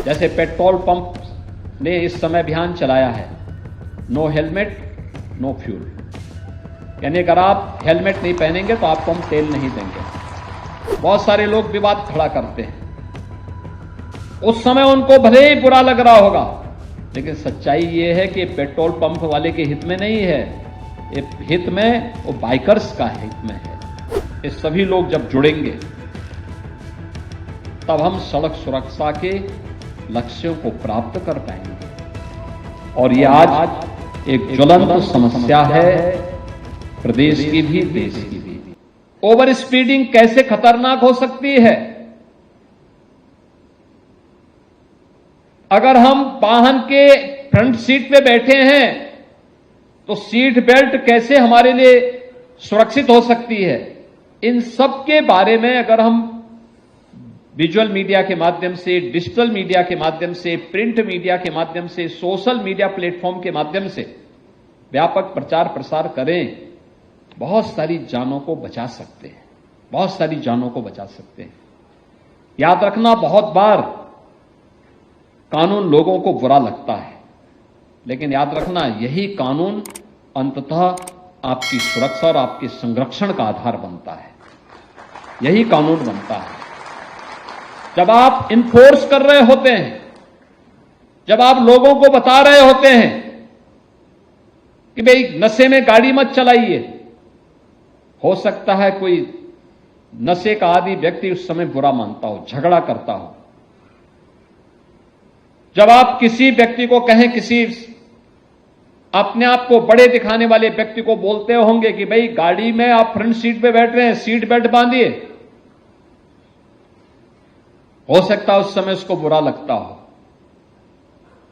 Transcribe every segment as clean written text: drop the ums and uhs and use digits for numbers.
जैसे petrol pump ने इस समय अभियान चलाया है, नो हेलमेट नो फ्यूल, यानी अगर आप हेलमेट नहीं पहनेंगे तो आपको हम तेल नहीं देंगे। बहुत सारे लोग विवाद खड़ा करते हैं, उस समय उनको भले ही बुरा लग रहा होगा, लेकिन सच्चाई ये है कि पेट्रोल पंप वाले के हित में नहीं है, ये हित में वो बाइकर्स का हित में है। ये सभी लोग जब जुड़ेंगे तब हम सड़क सुरक्षा के लक्ष्यों को प्राप्त कर पाएंगे। और ये आज एक ज्वलंत समस्या है, प्रदेश की भी देश की भी। ओवर स्पीडिंग कैसे खतरनाक हो सकती है? अगर हम वाहन के फ्रंट सीट पे बैठे हैं तो सीट बेल्ट कैसे हमारे लिए सुरक्षित हो सकती है? इन सब के बारे में अगर हम विजुअल मीडिया के माध्यम से, डिजिटल मीडिया के माध्यम से, प्रिंट मीडिया के माध्यम से, सोशल मीडिया प्लेटफॉर्म के माध्यम से व्यापक प्रचार प्रसार करें, बहुत सारी जानों को बचा सकते हैं, बहुत सारी जानों को बचा सकते हैं। याद रखना, बहुत बार कानून लोगों को बुरा लगता है, लेकिन याद रखना यही कानून अंततः आपकी सुरक्षा और आपके संरक्षण का आधार बनता है। यही कानून बनता है। जब आप इन्फोर्स कर रहे होते हैं, जब आप लोगों को बता रहे होते हैं कि भाई नशे में गाड़ी मत चलाइए, हो सकता है कोई नशे का आदी व्यक्ति उस समय बुरा मानता हो, झगड़ा करता हो। जब आप किसी व्यक्ति को कहें, किसी अपने आप को बड़े दिखाने वाले व्यक्ति को बोलते होंगे कि भाई गाड़ी में आप फ्रंट सीट पे बैठ रहे हैं, सीट बेल्ट बांधिए, हो सकता है उस समय उसको बुरा लगता हो,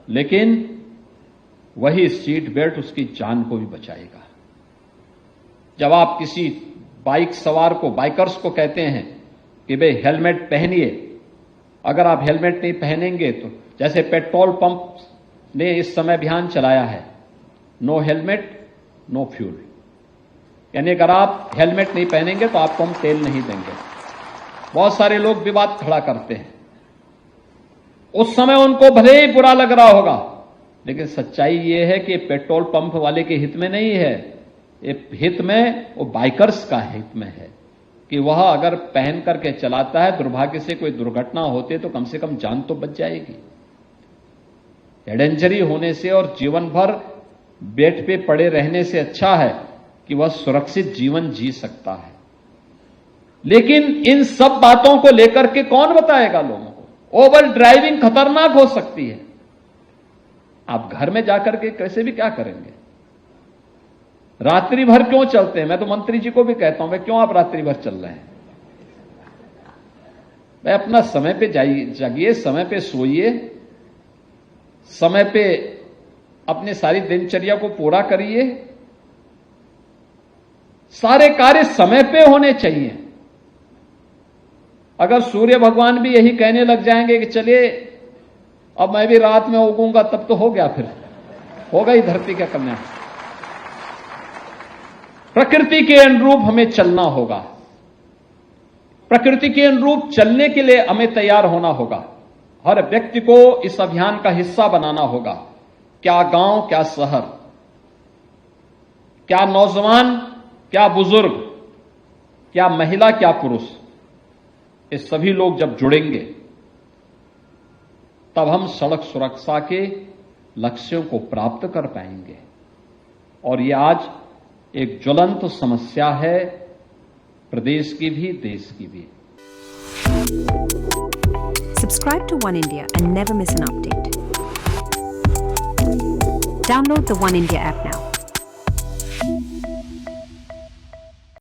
लेकिन वही सीट बेल्ट उसकी जान को भी बचाएगा। जब आप किसी बाइक सवार को, बाइकर्स को कहते हैं कि भाई हेलमेट पहनिए, अगर आप हेलमेट नहीं पहनेंगे तो, जैसे पेट्रोल पंप ने इस समय अभियान चलाया है, नो हेलमेट नो फ्यूल, यानी अगर आप हेलमेट नहीं पहनेंगे तो आपको हम तेल नहीं देंगे। बहुत सारे लोग विवाद खड़ा करते हैं, उस समय उनको भले ही बुरा लग रहा होगा, लेकिन सच्चाई ये है कि पेट्रोल पंप वाले के हित में नहीं है, ये हित में वो बाइकर्स का हित में है कि वह अगर पहन करके चलाता है, दुर्भाग्य से कोई दुर्घटना होती तो कम से कम जान तो बच जाएगी। हेड इंजरी होने से और जीवन भर बेड पे पड़े रहने से अच्छा है कि वह सुरक्षित जीवन जी सकता है। लेकिन इन सब बातों को लेकर के कौन बताएगा लोगों को? ओवर ड्राइविंग खतरनाक हो सकती है। आप घर में जाकर के कैसे भी क्या करेंगे? रात्रि भर क्यों चलते हैं? मैं तो मंत्री जी को भी कहता हूं, भाई क्यों आप रात्रि भर चल रहे हैं? भाई अपना समय पे जागिए, समय पे सोइए, समय पे अपनी सारी दिनचर्या को पूरा करिए। सारे कार्य समय पे होने चाहिए। अगर सूर्य भगवान भी यही कहने लग जाएंगे कि चलिए अब मैं भी रात में उगूंगा, तब तो हो गया, फिर होगा ही धरती का कल्याण। प्रकृति के अनुरूप हमें चलना होगा। प्रकृति के अनुरूप चलने के लिए हमें तैयार होना होगा। हर व्यक्ति को इस अभियान का हिस्सा बनाना होगा। क्या गांव, क्या शहर, क्या नौजवान, क्या बुजुर्ग, क्या महिला, क्या पुरुष, ये सभी लोग जब जुड़ेंगे तब हम सड़क सुरक्षा के लक्ष्यों को प्राप्त कर पाएंगे। और ये आज एक ज्वलंत समस्या है, प्रदेश की भी देश की भी। Subscribe to One India and never miss an update. Download the One India app now.